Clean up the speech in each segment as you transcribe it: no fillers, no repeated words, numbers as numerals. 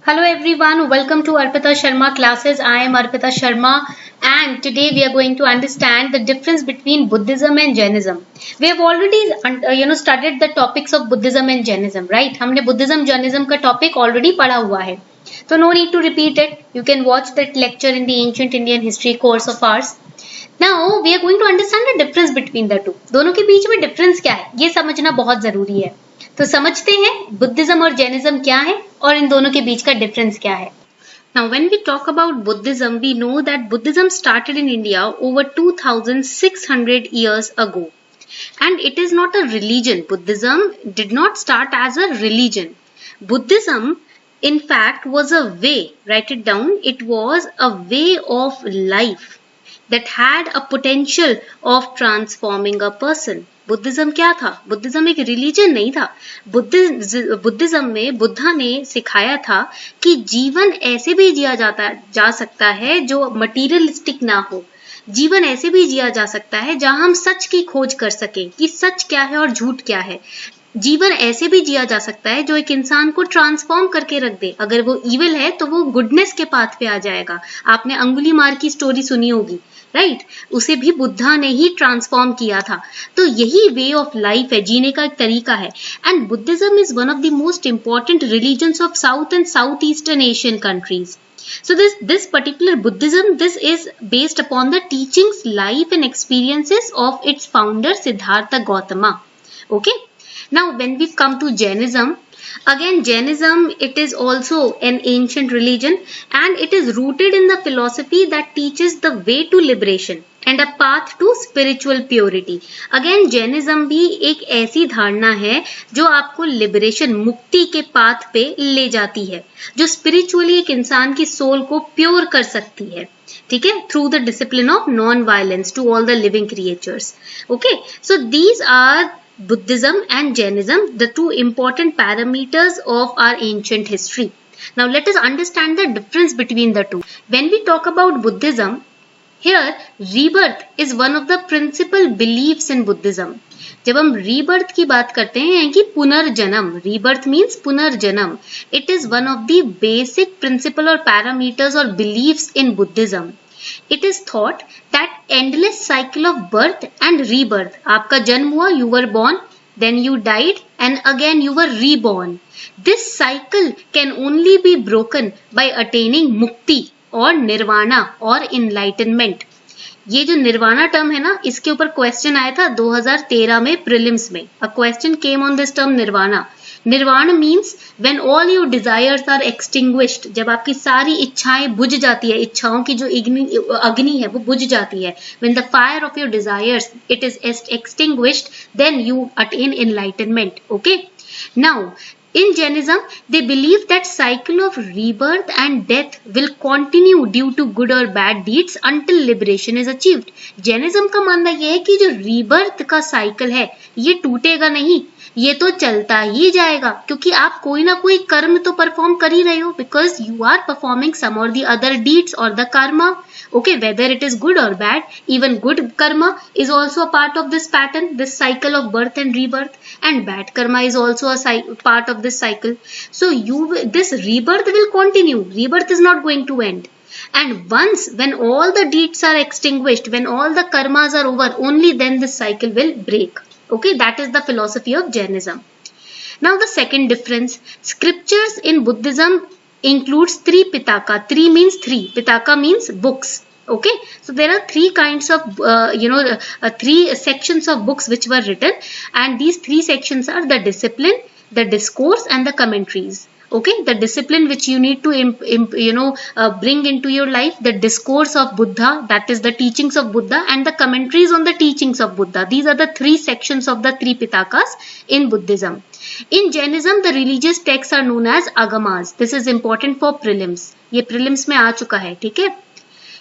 Hello everyone, welcome to Arpita Sharma classes. I am Arpita Sharma and today we are going to understand the difference between Buddhism and Jainism. We have already studied the topics of Buddhism and Jainism, right? हमने Buddhism Jainism का topic already पढ़ा हुआ है. So no need to repeat it. You can watch that lecture in the Ancient Indian History course of ours. Now we are going to understand the difference between the two. दोनों के बीच में difference क्या है? ये समझना बहुत जरूरी है. तो समझते हैं बुद्धिज्म और जैनिज्म क्या है और इन दोनों के बीच का डिफरेंस क्या है. Now when we talk about Buddhism, we know that Buddhism started in India over 2600 years ago. And it is not a religion. Buddhism did not start as a religion. Buddhism in fact was a way, write it down, it was a way of life that had a potential of transforming a person. Buddhism क्या था? Buddhism एक religion नहीं था. Buddhism में बुद्धा ने सिखाया था कि जीवन ऐसे भी जिया जा सकता है जो मटीरियलिस्टिक ना हो. जीवन ऐसे भी जिया जा सकता है जहां हम सच की खोज कर सकें कि सच क्या है और झूठ क्या है. जीवन ऐसे भी जिया जा सकता है जो एक इंसान को ट्रांसफॉर्म करके रख दे. अगर वो इविल है तो वो गुडनेस के पाथ पे आ जाएगा. आपने अंगुलीमार की स्टोरी सुनी होगी, राइट? उसे भी बुद्धा ने ही ट्रांसफॉर्म किया था. तो यही वे ऑफ लाइफ है, जीने का एक तरीका है. And Buddhism is one of the most important religions of south and south eastern Asian countries. So this particular Buddhism, this is based upon the teachings, life and experiences of its founder Siddhartha Gautama. Okay. Now when we come to Jainism, again Jainism, it is also an ancient religion and it is rooted in the philosophy that teaches the way to liberation and a path to spiritual purity. Again Jainism भी एक ऐसी धारणा है जो आपको liberation, मुक्ति के path पे ले जाती है, जो स्पिरिचुअली एक इंसान की सोल को प्योर कर सकती है. ठीक है, through the discipline of non violence to all the living creatures. Okay, so these are Buddhism and Jainism, the two important parameters of our ancient history. Now let us understand the difference between the two. When we talk about Buddhism, here rebirth is one of the principal beliefs in Buddhism. जब हम rebirth की बात करते हैं कि पुनर्जन्म, rebirth means पुनर्जन्म, it is one of the basic principle or parameters or beliefs in Buddhism. It is thought that endless cycle of birth and rebirth. आपका जन्म हुआ, you were born, then you died and again you were reborn. This cycle can only be broken by attaining mukti or nirvana or enlightenment. ये जो nirvana term है ना, इसके ऊपर question आया था 2013 में प्रीलिम्स में. A question came on this term nirvana. Nirvana means when all your desires are extinguished, जब आपकी सारी इच्छाएं बुझ जाती है, इच्छाओं की जो अग्नि है वो बुझ जाती है. When the fire of your desires it is extinguished, then you attain enlightenment. Okay, now in Jainism, they believe that cycle of rebirth and death will continue due to good or bad deeds until liberation is achieved. Jainism का मानना यह है कि जो rebirth का cycle है ये टूटेगा नहीं, ये तो चलता ही जाएगा, क्योंकि आप कोई ना कोई कर्म तो परफॉर्म कर ही रहे हो, because you are performing some और द अदर डीड्स और the karma. Okay, whether it is good or bad, even good karma is also a part of this pattern, this cycle of birth and rebirth, and bad karma is also a part of this cycle. So this rebirth will continue. Rebirth is not going to end. And once when all the deeds are extinguished, when all the karmas are over, only then this cycle will break. Okay, that is the philosophy of Jainism. Now the second difference, scriptures in Buddhism includes three pitaka. Three means three. Pitaka means books. Okay, so there are three kinds of three sections of books which were written, and these three sections are the discipline, the discourse, and the commentaries. Okay, the discipline which you need to bring into your life, the discourse of Buddha, that is the teachings of Buddha, and the commentaries on the teachings of Buddha. These are the three sections of the three pitakas in Buddhism. In Jainism, the religious texts are known as agamas. This is important for prelims. ये prelims में आ चुका है, ठीक है?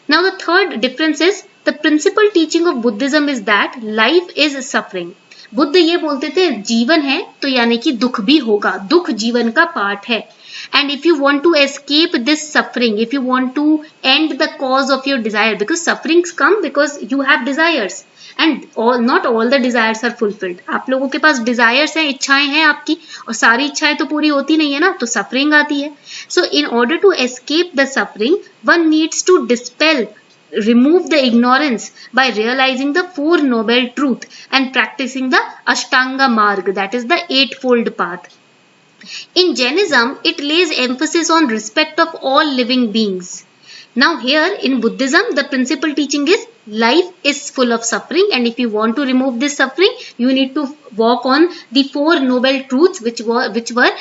Now the third difference is the principal teaching of Buddhism is that life is suffering. Buddha ये बोलते थे जीवन है तो यानी कि दुख भी होगा, दुख जीवन का पार्ट है. And if you want to escape this suffering, if you want to end the cause of your desire, because sufferings come because you have desires, and not all the desires are fulfilled. आप लोगों के पास desires हैं, इच्छाएं हैं आपकी, और सारी इच्छाएं तो पूरी होती नहीं है ना, तो suffering आती है. So in order to escape the suffering, one needs to remove the ignorance by realizing the Four Noble Truth and practicing the Ashtanga Marg, that is the Eightfold Path. In Jainism, it lays emphasis on respect of all living beings. Now here in Buddhism, the principal teaching is life is full of suffering, and if you want to remove this suffering, you need to walk on the Four Noble Truths which were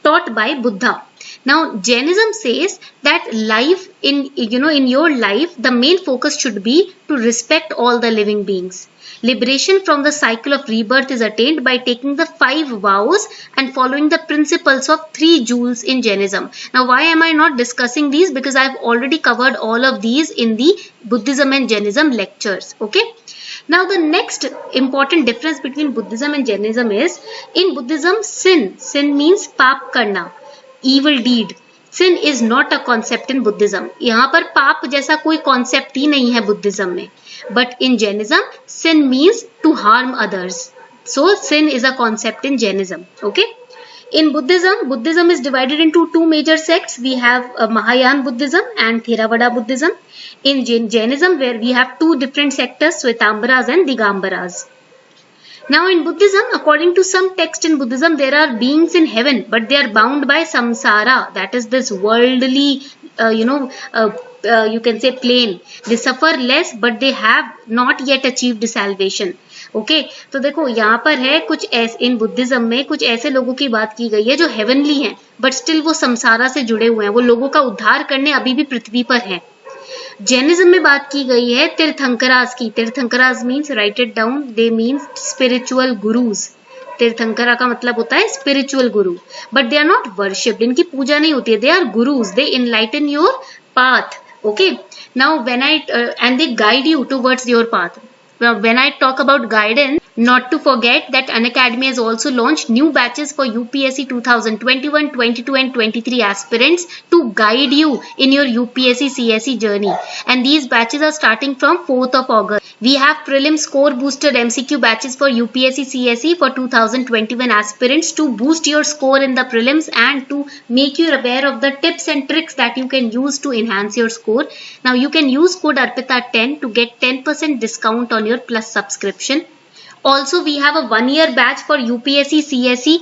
taught by Buddha. Now Jainism says that life in your life, the main focus should be to respect all the living beings. Liberation from the cycle of rebirth is attained by taking the 5 vows and following the principles of 3 jewels in Jainism. Now why am I not discussing these? Because I have already covered all of these in the Buddhism and Jainism lectures. Okay. Now the next important difference between Buddhism and Jainism is, in Buddhism, sin means paap karna, evil deed. Sin is not a concept in Buddhism. यहाँ पर पाप जैसा कोई concept ही नहीं है Buddhism में. But in Jainism, sin means to harm others. So sin is a concept in Jainism. Okay. In Buddhism is divided into 2 major sects. We have Mahayana Buddhism and Theravada Buddhism. In Jainism, where we have 2 different sectors, Shwetambaras and Digambaras. Now in Buddhism, according to some text in Buddhism, there are beings in heaven, but they are bound by samsara, that is this worldly, you can say plane. They suffer less, but they have not yet achieved salvation. Okay तो देखो यहाँ पर है कुछ ऐसे, in Buddhism में कुछ ऐसे लोगों की बात की गई है जो हेवनली हैं, बट स्टिल वो संसारा से जुड़े हुए हैं, वो लोगों का उद्धार करने अभी भी पृथ्वी पर हैं. जैनिज्म में बात की गई है तीर्थंकरास की. Tirthankaras means, right it down, they means spiritual gurus. Tirthankara का मतलब होता है spiritual guru, but they are not worshipped, इनकी पूजा नहीं होती है. They are gurus, they enlighten your path. Okay now when I and they guide you towards your path. When I talk about guidance, not to forget that Unacademy has also launched new batches for UPSC 2021, 22 and 23 aspirants to guide you in your UPSC CSE journey. And these batches are starting from 4th of August. We have prelim score booster MCQ batches for UPSC CSE for 2021 aspirants to boost your score in the prelims and to make you aware of the tips and tricks that you can use to enhance your score. Now you can use code ARPITA10 to get 10% discount on your Plus subscription. Also, we have a 1-year batch for UPSC CSE.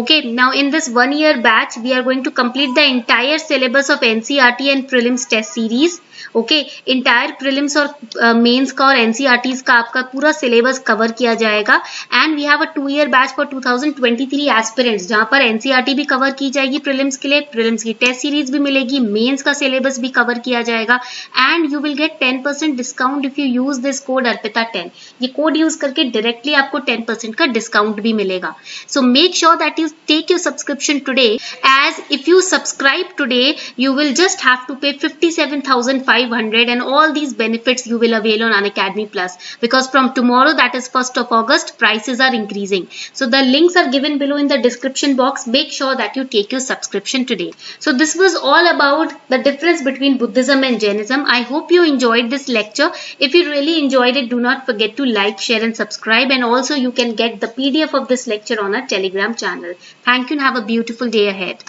Okay, now in this 1-year batch, we are going to complete the entire syllabus of NCERT and prelims test series. Okay entire prelims और mains का और NCERTs का आपका पूरा syllabus cover किया जाएगा. And we have a 2-year batch for 2023 aspirants, जहां पर एनसीईआरटी भी कवर की जाएगी प्रीलिम्स के लिए, प्रीलिम्स की टेस्ट सीरीज भी मिलेगी, मेंस का सिलेबस भी कवर किया जाएगा. And you will get 10% discount if you use this code अर्पिता10. ये कोड यूज करके डायरेक्टली आपको 10% का डिस्काउंट भी मिलेगा. So make sure that you take your subscription today, as if you subscribe today you will just have to pay 57,500 and all these benefits you will avail on Unacademy Plus, because from tomorrow, that is 1st of August, prices are increasing. So the links are given below in the description box. Make sure that you take your subscription today. So this was all about the difference between Buddhism and Jainism. I hope you enjoyed this lecture. If you really enjoyed it, do not forget to like, share and subscribe, and also you can get the PDF of this lecture on our Telegram channel. Thank you and have a beautiful day ahead.